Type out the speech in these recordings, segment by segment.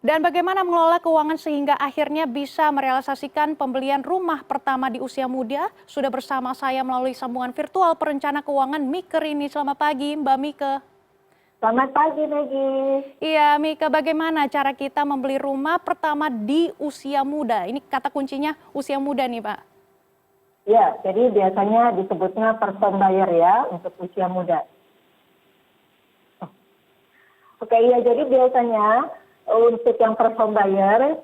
Dan bagaimana mengelola keuangan sehingga akhirnya bisa merealisasikan pembelian rumah pertama di usia muda? Sudah bersama saya melalui sambungan virtual perencana keuangan Mike Rini. Selamat pagi Mbak Mike. Selamat pagi, Maggie. Iya Mike, bagaimana cara kita membeli rumah pertama di usia muda? Ini kata kuncinya usia muda nih Pak. Ya, jadi biasanya disebutnya first home buyer ya untuk usia muda. Oke, iya jadi biasanya untuk yang first home buyer,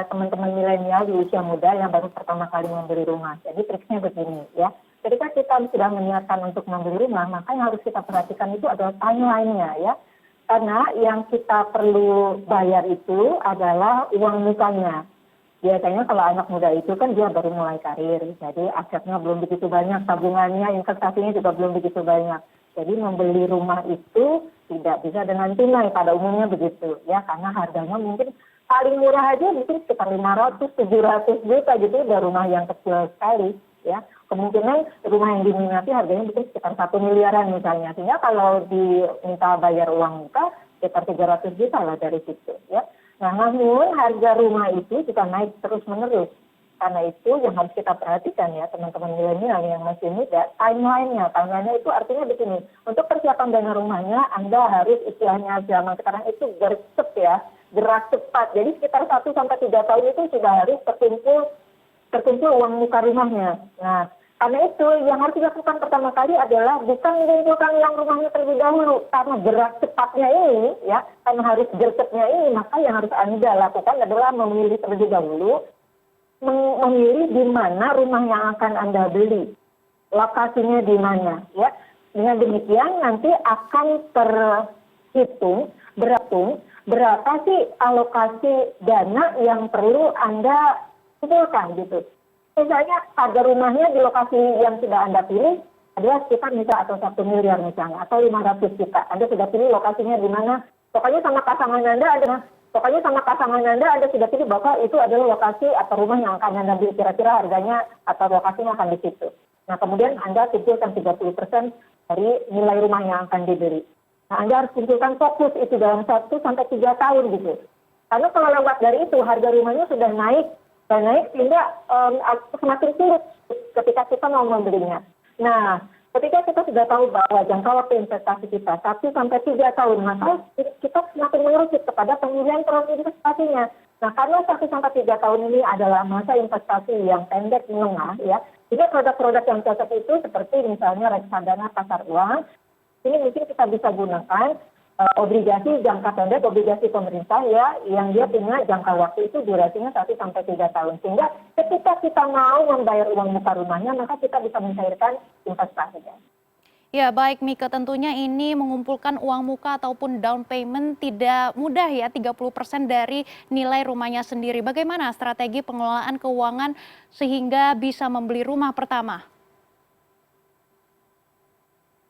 teman-teman milenial di usia muda yang baru pertama kali membeli rumah. Jadi triknya begini ya. Ketika kita sudah menyiapkan untuk membeli rumah, maka yang harus kita perhatikan itu adalah timeline-nya ya. Karena yang kita perlu bayar itu adalah uang mukanya. Biasanya kalau anak muda itu kan dia baru mulai karir, jadi asetnya belum begitu banyak, tabungannya, investasinya juga belum begitu banyak. Jadi membeli rumah itu tidak bisa dengan tunai pada umumnya begitu ya, karena harganya mungkin paling murah aja mungkin sekitar 500-700 juta gitu, udah rumah yang kecil sekali ya. Kemungkinan rumah yang diminati harganya mungkin sekitar 1 miliaran misalnya, sehingga kalau diminta bayar uang muka sekitar 300 juta lah dari situ ya. Nah, namun harga rumah itu juga naik terus-menerus. Karena itu yang harus kita perhatikan ya teman-teman milenial yang masih muda, timeline-nya. Timeline-nya itu artinya begini, untuk persiapan dana rumahnya Anda harus istilahnya zaman sekarang itu gercep ya, gerak cepat. Jadi sekitar 1-3 tahun itu sudah harus terkumpul uang muka rumahnya. Nah, karena itu yang harus dilakukan pertama kali adalah bukan mengumpulkan uang rumahnya terlebih dahulu. Karena gerak cepatnya ini ya, karena harus gercepnya ini, maka yang harus Anda lakukan adalah memilih terlebih dahulu, memilih di mana rumah yang akan Anda beli. Lokasinya di mana ya. Dengan demikian nanti akan terhitung, berapa sih alokasi dana yang perlu Anda kumpulkan gitu. Misalnya harga rumahnya di lokasi yang sudah Anda pilih adalah sekitar atau 1 miliar misalnya, atau 500 juta. Anda sudah pilih lokasinya di mana, pokoknya sama pasangan Anda sudah pilih bahwa itu adalah lokasi atau rumah yang akan Anda beli, kira-kira harganya atau lokasinya akan di situ. Nah, kemudian Anda kumpulkan 30% dari nilai rumah yang akan dibeli. Nah, Anda harus kumpulkan fokus itu dalam 1-3 tahun gitu. Karena kalau lewat dari itu, harga rumahnya sudah naik sehingga semakin sulit ketika kita mau membelinya. Nah, ketika kita sudah tahu bahwa jangka waktu investasi kita 1-3 tahun, maka kita semakin mengerucut kepada pemilihan produk investasinya. Nah, karena 1-3 tahun ini adalah masa investasi yang pendek menengah ya, jadi produk-produk yang cocok itu seperti misalnya reksadana pasar uang, ini mungkin kita bisa gunakan obligasi jangka pendek, obligasi pemerintah ya, yang dia punya jangka waktu itu durasinya 1-3 tahun. Sehingga ketika kita mau membayar uang muka rumahnya, maka kita bisa mencairkan investasinya. Ya baik Mike, tentunya ini mengumpulkan uang muka ataupun down payment tidak mudah ya, 30% dari nilai rumahnya sendiri. Bagaimana strategi pengelolaan keuangan sehingga bisa membeli rumah pertama?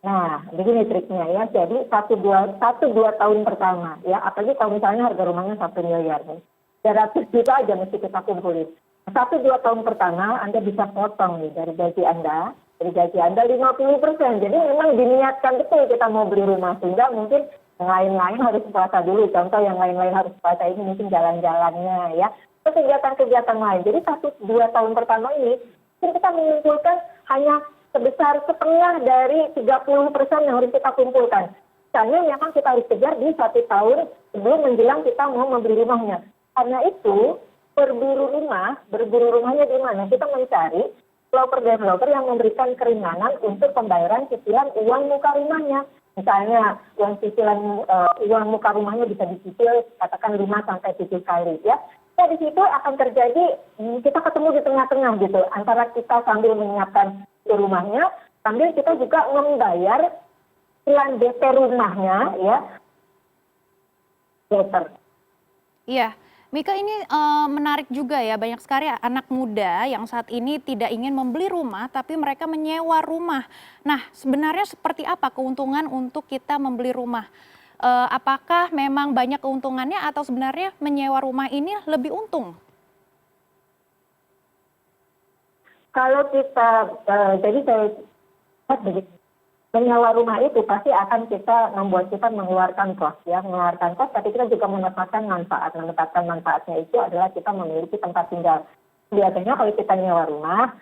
Nah, begini triknya ya. Jadi 1-2 tahun pertama ya, apalagi kalau misalnya harga rumahnya 1 miliar nih, 300 juta aja mesti kita kumpulin. 1-2 tahun pertama Anda bisa potong nih dari gaji Anda 50%. Jadi memang diniatkan betul kita mau beli rumah, sehingga mungkin yang lain-lain harus puasa dulu. Contoh yang lain-lain harus puasa ini mungkin jalan-jalannya ya. Kegiatan-kegiatan lain. Jadi 1-2 tahun pertama ini kita mengumpulkan hanya sebesar setengah dari 30% yang harus kita kumpulkan. Misalnya memang kita harus kejar di 1 tahun sebelum menjelang kita mau membeli rumahnya. Karena itu berburu rumahnya di mana? Kita mencari developer yang memberikan keringanan untuk pembayaran cicilan uang muka rumahnya. Misalnya uang muka rumahnya bisa dicicil katakan 5-7 kali ya. Nah, di situ akan terjadi kita ketemu di tengah-tengah gitu antara kita sambil menyiapkan rumahnya, sambil kita juga membayar cicilan DP rumahnya ya. Iya, Mika ini menarik juga ya, banyak sekali anak muda yang saat ini tidak ingin membeli rumah tapi mereka menyewa rumah. Nah, sebenarnya seperti apa keuntungan untuk kita membeli rumah? Apakah memang banyak keuntungannya atau sebenarnya menyewa rumah ini lebih untung? Kalau kita, jadi saya lihat begitu. menyewa rumah itu pasti akan membuat kita mengeluarkan kos ya, mengeluarkan kos, tapi kita juga mendapatkan manfaat. Mendapatkan manfaatnya itu adalah kita memiliki tempat tinggal. Biasanya kalau kita nyewa rumah,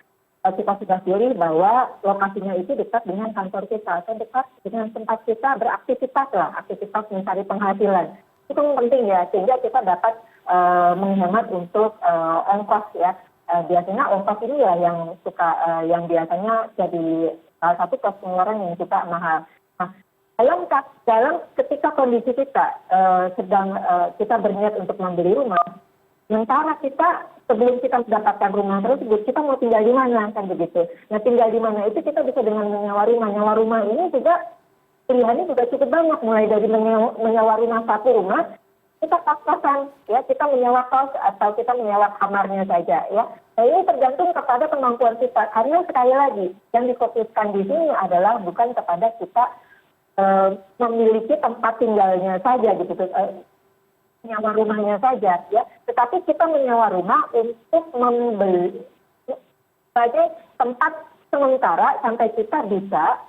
kita sudah pilih bahwa lokasinya itu dekat dengan kantor kita atau dekat dengan tempat kita beraktivitas lah, aktivitas mencari penghasilan. Itu penting ya, sehingga kita dapat menghemat untuk ongkos ya. Biasanya ongkos ini ya yang biasanya jadi salah satu kos pengeluaran yang kita mahal. Nah, dalam ketika kondisi kita sedang kita berniat untuk membeli rumah, sementara kita sebelum kita mendapatkan rumah tersebut, kita mau tinggal di mana kan begitu. Nah, tinggal di mana itu kita bisa dengan menyewa rumah. Menyewa rumah ini juga pilihannya juga cukup banyak, mulai dari menyewa rumah satu rumah, kita pas-pasan ya, kita menyewa kos atau kita menyewa kamarnya saja ya. Nah, ini tergantung kepada kemampuan kita, karena sekali lagi yang difokuskan di sini adalah bukan kepada kita memiliki tempat tinggalnya saja gitu, menyewa rumahnya saja ya, tetapi kita menyewa rumah untuk membeli sebagai tempat sementara sampai kita bisa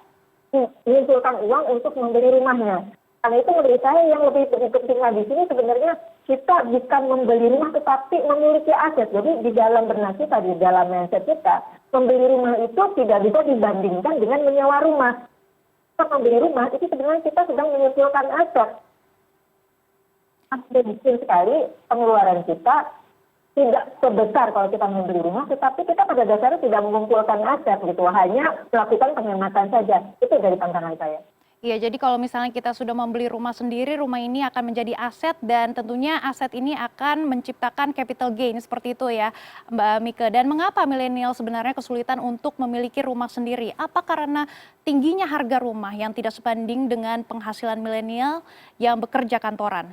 mengumpulkan uang untuk membeli rumahnya. Karena itu menurut saya yang lebih penting di sini sebenarnya kita bukan membeli rumah tetapi memiliki aset. Jadi di dalam benak kita, di dalam mindset kita, membeli rumah itu tidak bisa dibandingkan dengan menyewa rumah. Kita membeli rumah itu sebenarnya kita sedang mengumpulkan aset. Mungkin sekali pengeluaran kita tidak sebesar kalau kita membeli rumah, tetapi kita pada dasarnya tidak mengumpulkan aset gitu, hanya melakukan penghematan saja. Itu dari pandangan saya. Iya, jadi kalau misalnya kita sudah membeli rumah sendiri, rumah ini akan menjadi aset dan tentunya aset ini akan menciptakan capital gain seperti itu ya, Mbak Mike. Dan mengapa milenial sebenarnya kesulitan untuk memiliki rumah sendiri? Apa karena tingginya harga rumah yang tidak sebanding dengan penghasilan milenial yang bekerja kantoran?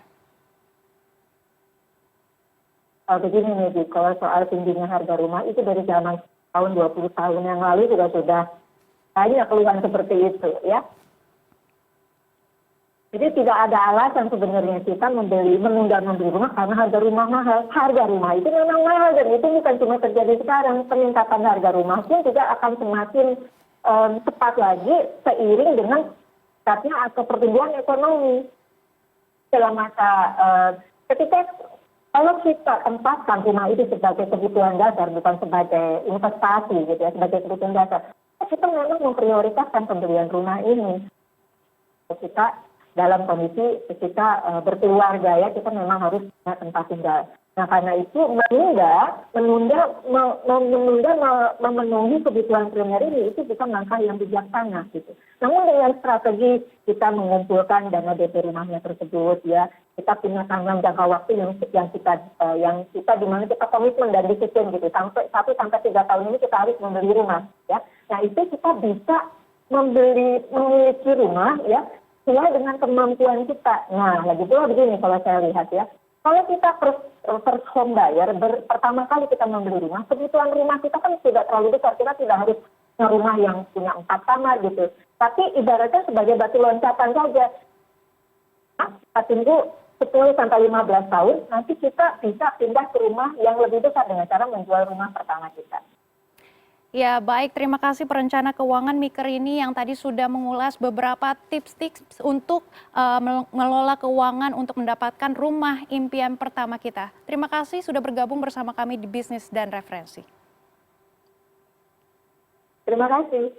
Begini nih, kalau soal tingginya harga rumah itu dari zaman tahun 20 tahun yang lalu juga sudah banyak keluhan seperti itu ya. Jadi tidak ada alasan sebenarnya kita menunda membeli rumah karena harga rumah mahal. Harga rumah itu memang mahal dan itu bukan cuma terjadi sekarang. Peningkatan harga rumah pun juga akan semakin cepat lagi seiring dengan meningkatnya atau pertumbuhan ekonomi. Dalam masa ketika kalau kita tempatkan rumah itu sebagai kebutuhan dasar, bukan sebagai investasi gitu ya, sebagai kebutuhan dasar, kita memang memprioritaskan pembelian rumah ini. Kita dalam kondisi kita berkeluarga ya, kita memang harus punya tempat tinggal. Nah, karena itu memenuhi kebutuhan primer ini itu bukan langkah yang bijaksana gitu. Namun dengan strategi kita mengumpulkan dana DP rumahnya tersebut ya, kita punya tanggung jangka waktu yang kita di mana kita komitmen dan disiplin gitu, sampai 1 sampai 3 tahun ini kita harus membeli rumah ya. Nah, itu kita bisa memiliki rumah ya sesuai dengan kemampuan kita. Nah, lagi pula begini kalau saya lihat ya, kalau kita first home buyer, pertama kali kita membeli rumah, kebutuhan rumah kita kan tidak terlalu besar, kita tidak harus punya rumah yang punya 4 kamar gitu. Tapi ibaratnya sebagai batu loncatan saja. Nah, kita tunggu 10 sampai 15 tahun, nanti kita bisa pindah ke rumah yang lebih besar dengan cara menjual rumah pertama kita. Ya, baik. Terima kasih perencana keuangan Mike Rini yang tadi sudah mengulas beberapa tips-tips untuk mengelola keuangan untuk mendapatkan rumah impian pertama kita. Terima kasih sudah bergabung bersama kami di Bisnis dan Referensi. Terima kasih.